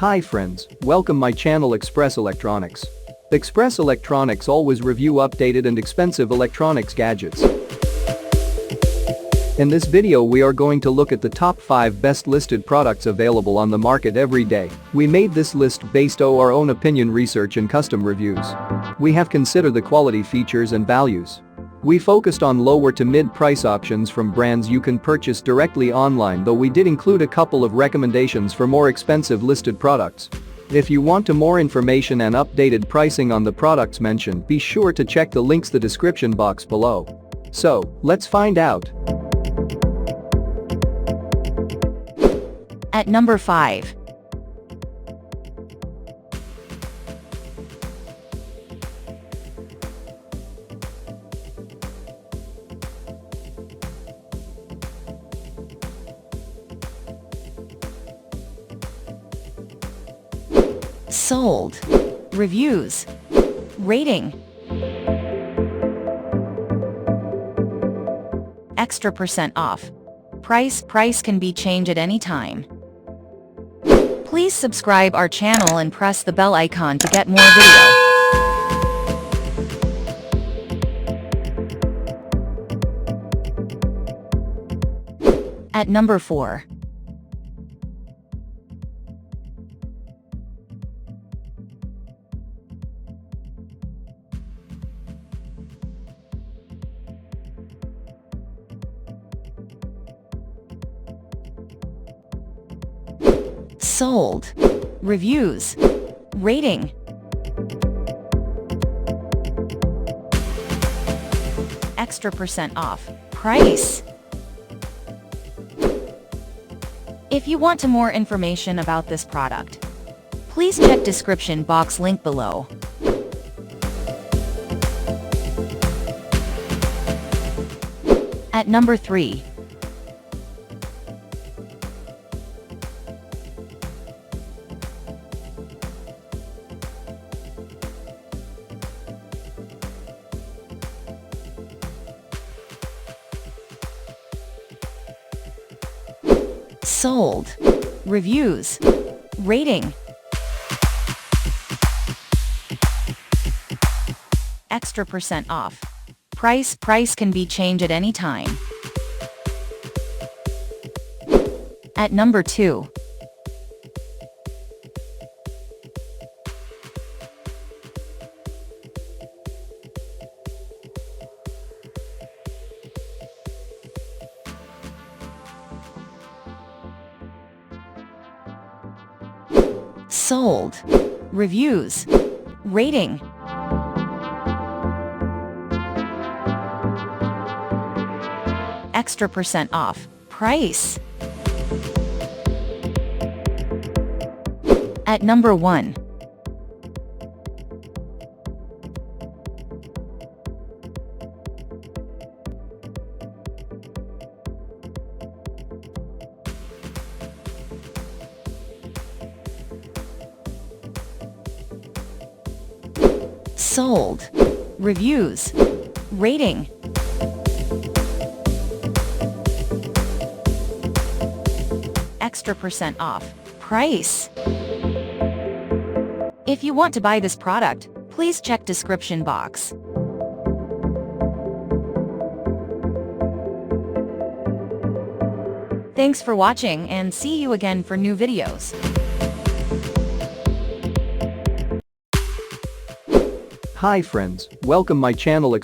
Hi friends, welcome my channel Express Electronics. Express Electronics always review updated and expensive electronics gadgets. In this video we are going to look at the top 5 best listed products available on the market every day. We made this list based on our own opinion research and custom reviews. We have considered the quality features and values. We focused on lower to mid-price options from brands you can purchase directly online, though we did include a couple of recommendations for more expensive listed products. If you want more information and updated pricing on the products mentioned, be sure to check the links in the description box below. So, let's find out. At number 5. Sold. Reviews. Rating. Extra % off. Price can be changed at any time. Please subscribe our channel and press the bell icon to get more video. At number 4. Sold. Reviews. Rating. Extra % off. Price. If you want more information about this product, please check description box link below. At number 3. Sold. Reviews. Rating. Extra % off. Price can be changed at any time. At number 2. Sold. Reviews. Rating. Extra % off. Price. At number 1. Sold. Reviews. Rating. Extra % off. Price. If you want to buy this product, please check description box. Thanks for watching and see you again for new videos. Hi friends, welcome my channel